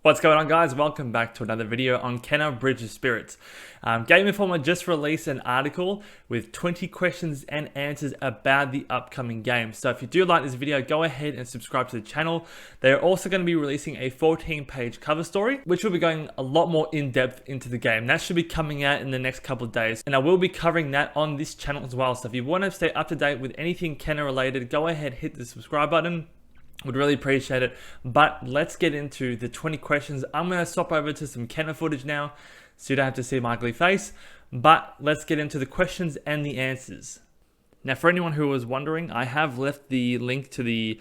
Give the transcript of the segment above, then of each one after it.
What's going on, guys? Welcome back to another video on Kenna Bridge of Spirits. Game Informer just released an article with 20 questions and answers about the upcoming game. So if you do like this video, go ahead and subscribe to the channel. They're also going to be releasing a 14-page cover story, which will be going a lot more in-depth into the game. That should be coming out in the next couple of days, and I will be covering that on this channel as well. So if you want to stay up to date with anything Kenna related, go ahead, hit the subscribe button. Would really appreciate it. But let's get into the 20 questions. I'm going to swap over to some Kenna footage now, so you don't have to see my ugly face. But let's get into the questions and the answers. Now, for anyone who was wondering, I have left the link to the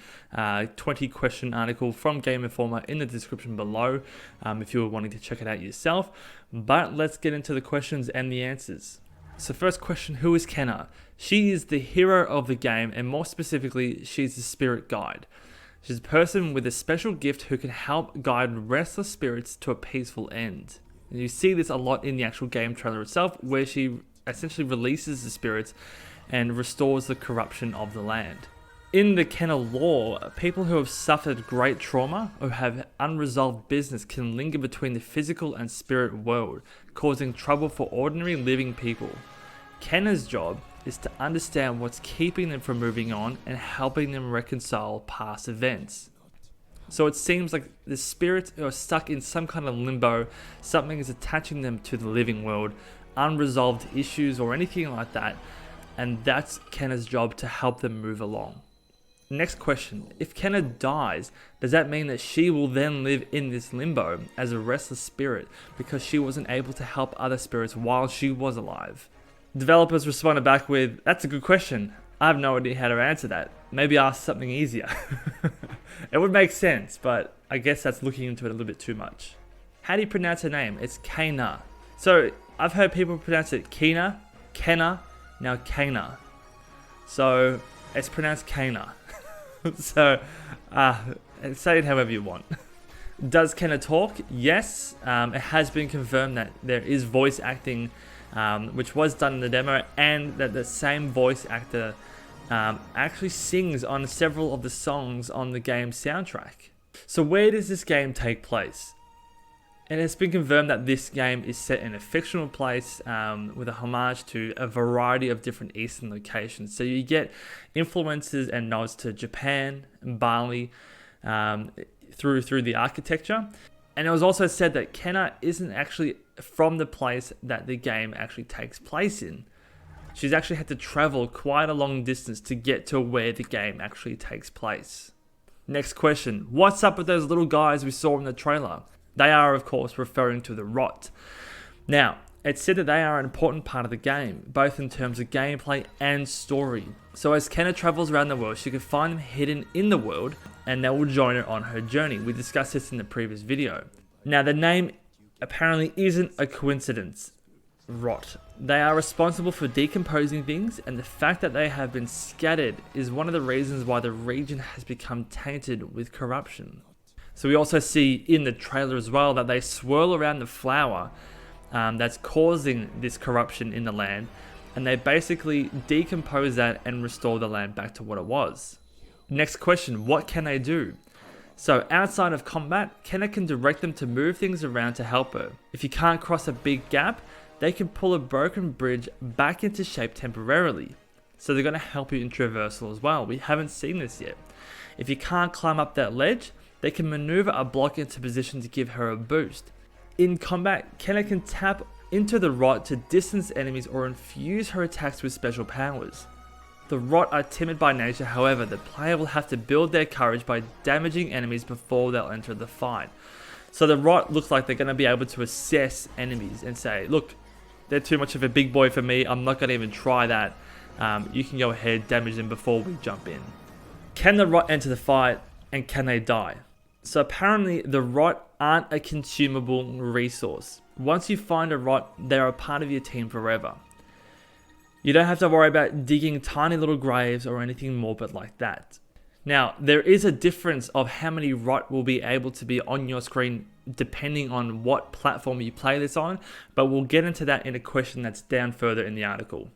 20 question article from Game Informer in the description below if you were wanting to check it out yourself. But let's get into the questions and the answers. So first question, who is Kenna? She is the hero of the game, and more specifically, she's the spirit guide. She's a person with a special gift who can help guide restless spirits to a peaceful end. And you see this a lot in the actual game trailer itself, where she essentially releases the spirits and restores the corruption of the land. In the Kenna lore, people who have suffered great trauma or have unresolved business can linger between the physical and spirit world, causing trouble for ordinary living people. Kenna's job is to understand what's keeping them from moving on and helping them reconcile past events. So it seems like the spirits are stuck in some kind of limbo, something is attaching them to the living world, unresolved issues or anything like that, and that's Kenna's job to help them move along. Next question, if Kenna dies, does that mean that she will then live in this limbo as a restless spirit because she wasn't able to help other spirits while she was alive? Developers responded back with, that's a good question. I have no idea how to answer that. Maybe ask something easier. It would make sense, but I guess that's looking into it a little bit too much. How do you pronounce her name? It's Kenna. So I've heard people pronounce it Kina, Kenna, now Kenna. So it's pronounced Kenna. So say it however you want. Does Kenna talk? Yes. It has been confirmed that there is voice acting which was done in the demo, and that the same voice actor actually sings on several of the songs on the game's soundtrack. So where does this game take place? And it's been confirmed that this game is set in a fictional place with a homage to a variety of different Eastern locations. So you get influences and nods to Japan and Bali through the architecture. And it was also said that Kenna isn't actually from the place that the game actually takes place in. She's actually had to travel quite a long distance to get to where the game actually takes place. Next question, what's up with those little guys we saw in the trailer? They are, of course, referring to the Rot. Now, it's said that they are an important part of the game, both in terms of gameplay and story. So as Kenna travels around the world, she can find them hidden in the world, and they will join her on her journey. We discussed this in the previous video. Now, the name apparently isn't a coincidence. Rot. They are responsible for decomposing things, and the fact that they have been scattered is one of the reasons why the region has become tainted with corruption. So we also see in the trailer as well that they swirl around the flower that's causing this corruption in the land, and they basically decompose that and restore the land back to what it was. Next question, what can they do? So outside of combat, Kenna can direct them to move things around to help her. If you can't cross a big gap, they can pull a broken bridge back into shape temporarily. So they're going to help you in traversal as well. We haven't seen this yet. If you can't climb up that ledge, they can maneuver a block into position to give her a boost. In combat, Kenna can tap into the Rot to distance enemies or infuse her attacks with special powers. The Rot are timid by nature, however, the player will have to build their courage by damaging enemies before they'll enter the fight. So the Rot looks like they're going to be able to assess enemies and say, look, they're too much of a big boy for me, I'm not going to even try that. You can go ahead, damage them before we jump in. Can the Rot enter the fight, and can they die? So apparently the Rot aren't a consumable resource. Once you find a Rot, they're a part of your team forever. You don't have to worry about digging tiny little graves or anything morbid like that. Now, there is a difference of how many Rot will be able to be on your screen depending on what platform you play this on, but we'll get into that in a question that's down further in the article.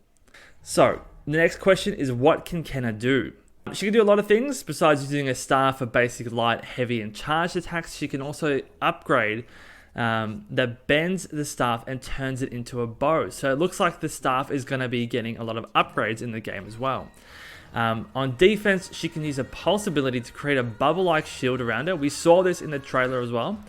So, the next question is, what can Kenna do? She can do a lot of things besides using a staff for basic light, heavy, and charged attacks. She can also upgrade that bends the staff and turns it into a bow. So it looks like the staff is going to be getting a lot of upgrades in the game as well. On defense, she can use a pulse ability to create a bubble-like shield around her. We saw this in the trailer as well.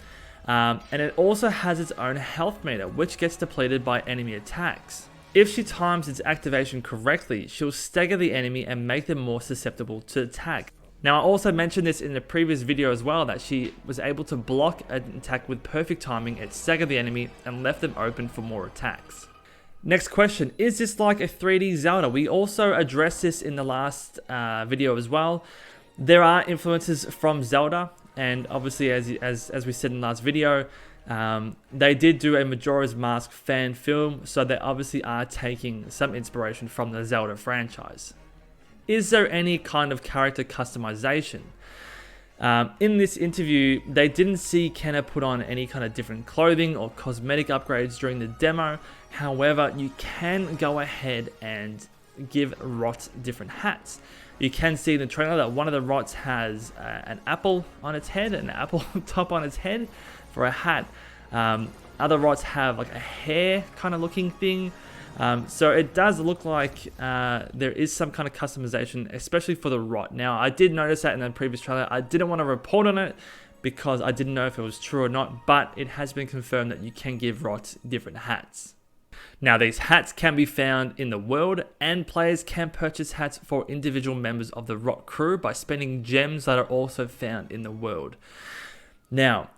And it also has its own health meter, which gets depleted by enemy attacks. If she times its activation correctly, she'll stagger the enemy and make them more susceptible to attack. Now, I also mentioned this in the previous video as well, that she was able to block an attack with perfect timing, it staggered the enemy and left them open for more attacks. Next question, is this like a 3D Zelda? We also addressed this in the last video as well. There are influences from Zelda, and obviously as we said in the last video, they did do a Majora's Mask fan film, so they obviously are taking some inspiration from the Zelda franchise. Is there any kind of character customization? In this interview, they didn't see Kenna put on any kind of different clothing or cosmetic upgrades during the demo. However, you can go ahead and give Rot different hats. You can see in the trailer that one of the Rots has an apple on its head, an apple top on its head for a hat. Other Rots have like a hair kind of looking thing. So it does look like there is some kind of customization, especially for the Rot. Now, I did notice that in the previous trailer. I didn't want to report on it because I didn't know if it was true or not, but it has been confirmed that you can give Rot different hats. Now, these hats can be found in the world, and players can purchase hats for individual members of the Rot crew by spending gems that are also found in the world. Now,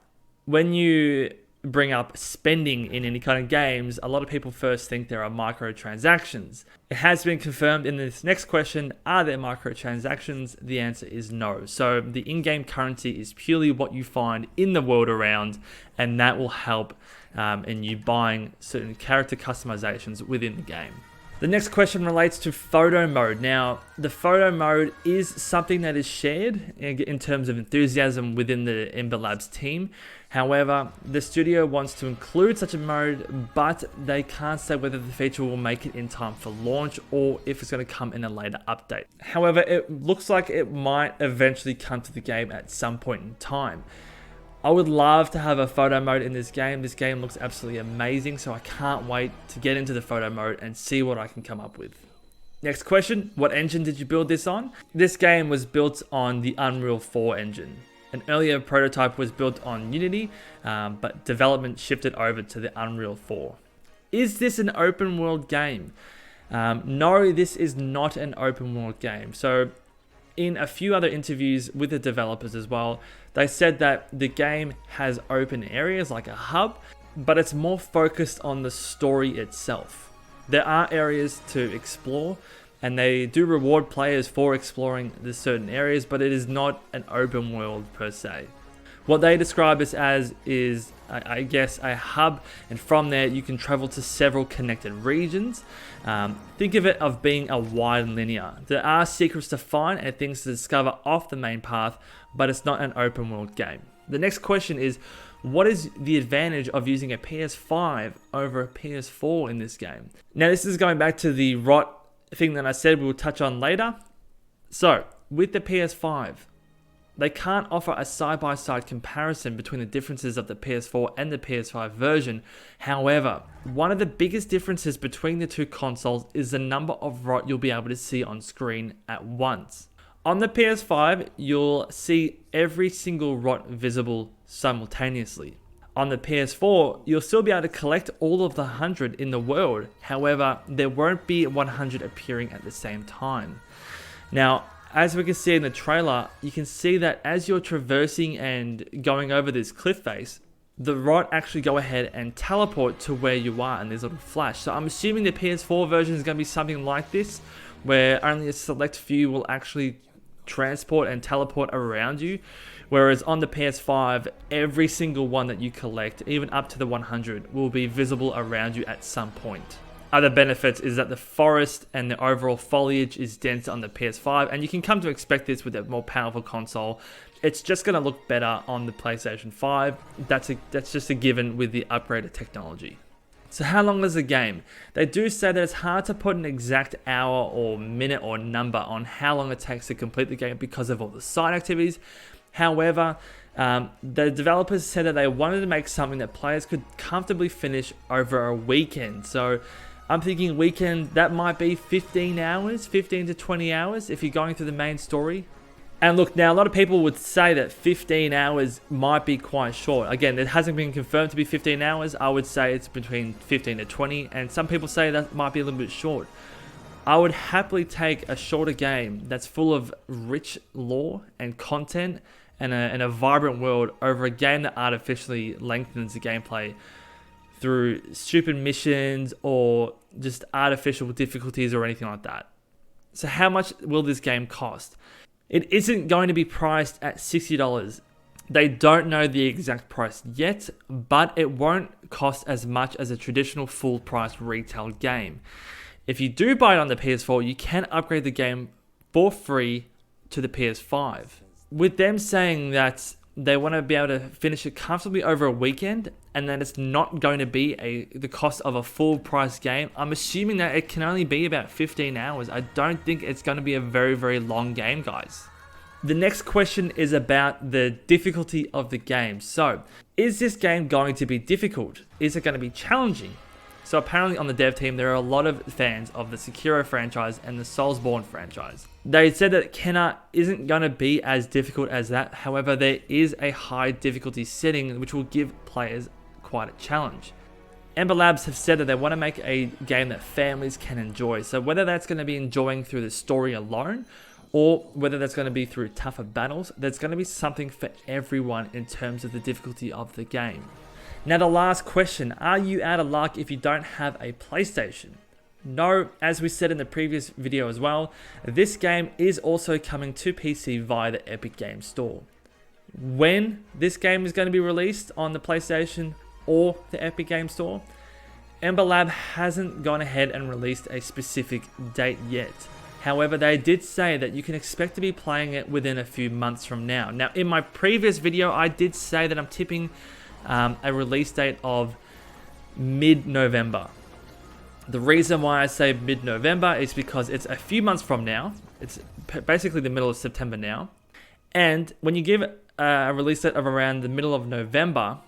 when you bring up spending in any kind of games, a lot of people first think there are microtransactions. It has been confirmed in this next question, are there microtransactions? The answer is no. So the in-game currency is purely what you find in the world around, and that will help in you buying certain character customizations within the game. The next question relates to photo mode. Now, the photo mode is something that is shared in terms of enthusiasm within the Ember Labs team. However, the studio wants to include such a mode, but they can't say whether the feature will make it in time for launch or if it's going to come in a later update. However, it looks like it might eventually come to the game at some point in time. I would love to have a photo mode in this game. This game looks absolutely amazing, so I can't wait to get into the photo mode and see what I can come up with. Next question, what engine did you build this on? This game was built on the Unreal 4 engine. An earlier prototype was built on Unity, but development shifted over to the Unreal 4. Is this an open world game? No, this is not an open world game. So in a few other interviews with the developers as well, they said that the game has open areas like a hub, but it's more focused on the story itself. There are areas to explore, and they do reward players for exploring the certain areas, but it is not an open world per se. What they describe this as is, I guess, a hub, and from there you can travel to several connected regions. Think of it of being a wide linear. There are secrets to find and things to discover off the main path, but it's not an open world game. The next question is, what is the advantage of using a PS5 over a PS4 in this game? Now, this is going back to the Rot thing that I said we'll touch on later. So, with the PS5, they can't offer a side-by-side comparison between the differences of the PS4 and the PS5 version. However, one of the biggest differences between the two consoles is the number of Rot you'll be able to see on screen at once. On the PS5, you'll see every single Rot visible simultaneously. On the PS4, you'll still be able to collect all of the 100 in the world. However, there won't be 100 appearing at the same time. Now, as we can see in the trailer, you can see that as you're traversing and going over this cliff face, the Rot actually go ahead and teleport to where you are in this little flash. So I'm assuming the PS4 version is going to be something like this, where only a select few will actually transport and teleport around you. Whereas on the PS5, every single one that you collect, even up to the 100, will be visible around you at some point. Other benefits is that the forest and the overall foliage is denser on the PS5, and you can come to expect this with a more powerful console. It's just going to look better on the PlayStation 5. That's just a given with the upgraded technology. So how long is the game? They do say that it's hard to put an exact hour or minute or number on how long it takes to complete the game because of all the side activities. However, the developers said that they wanted to make something that players could comfortably finish over a weekend. So I'm thinking weekend, that might be 15 hours, 15 to 20 hours if you're going through the main story. And look, now a lot of people would say that 15 hours might be quite short. Again, it hasn't been confirmed to be 15 hours. I would say it's between 15 to 20, and some people say that might be a little bit short. I would happily take a shorter game that's full of rich lore and content and a vibrant world over a game that artificially lengthens the gameplay through stupid missions or just artificial difficulties or anything like that. So how much will this game cost? It isn't going to be priced at $60. They don't know the exact price yet, but it won't cost as much as a traditional full price retail game. If you do buy it on the PS4, you can upgrade the game for free to the PS5. With them saying that they want to be able to finish it comfortably over a weekend and that it's not going to be the cost of a full price game, I'm assuming that it can only be about 15 hours. I don't think it's going to be a very, very long game, guys. The next question is about the difficulty of the game. So, is this game going to be difficult? Is it going to be challenging? So apparently on the dev team, there are a lot of fans of the Sekiro franchise and the Soulsborne franchise. They said that Kenna isn't going to be as difficult as that. However, there is a high difficulty setting which will give players quite a challenge. Ember Labs have said that they want to make a game that families can enjoy. So whether that's going to be enjoying through the story alone or whether that's going to be through tougher battles, there's going to be something for everyone in terms of the difficulty of the game. Now the last question, are you out of luck if you don't have a PlayStation? No, as we said in the previous video as well, this game is also coming to PC via the Epic Games Store. When this game is going to be released on the PlayStation or the Epic Games Store, Ember Lab hasn't gone ahead and released a specific date yet. However, they did say that you can expect to be playing it within a few months from now. Now, in my previous video, I did say that I'm tipping a release date of mid-November. The reason why I say mid-November is because it's a few months from now. It's basically the middle of September now. And when you give a release date of around the middle of November,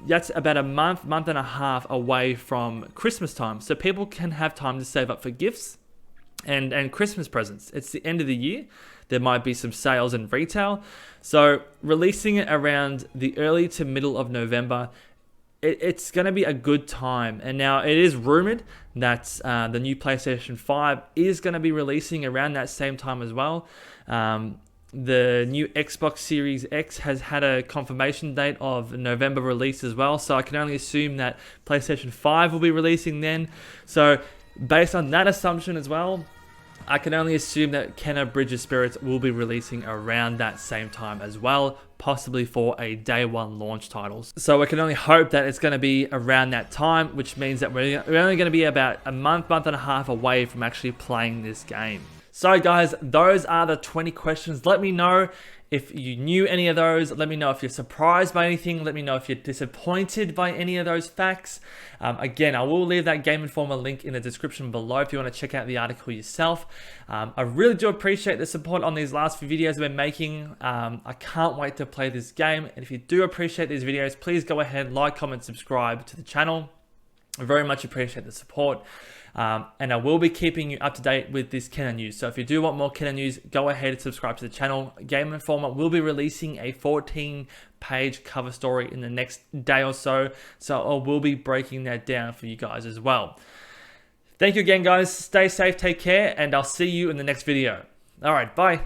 that's about a month and a half away from Christmas time. So people can have time to save up for gifts and Christmas presents. It's the end of the year. There might be some sales in retail. So releasing it around the early to middle of November, it's going to be a good time. And now it is rumored that the new PlayStation 5 is going to be releasing around that same time as well. The new Xbox Series X has had a confirmation date of November release as well. So I can only assume that PlayStation 5 will be releasing then. So based on that assumption as well, I can only assume that Kenna Bridge of Spirits will be releasing around that same time as well, possibly for a day one launch title. So I can only hope that it's going to be around that time, which means that we're only going to be about a month and a half away from actually playing this game. So guys, those are the 20 questions. Let me know if you knew any of those. Let me know if you're surprised by anything. Let me know if you're disappointed by any of those facts. Again, I will leave that Game Informer link in the description below if you want to check out the article yourself. I really do appreciate the support on these last few videos we're making. I can't wait to play this game. And if you do appreciate these videos, please go ahead, like, comment, subscribe to the channel. I very much appreciate the support. And I will be keeping you up to date with this Kenna news. So if you do want more Kenna news, go ahead and subscribe to the channel. Game Informer will be releasing a 14-page cover story in the next day or so. So I will be breaking that down for you guys as well. Thank you again, guys. Stay safe, take care, and I'll see you in the next video. All right, bye.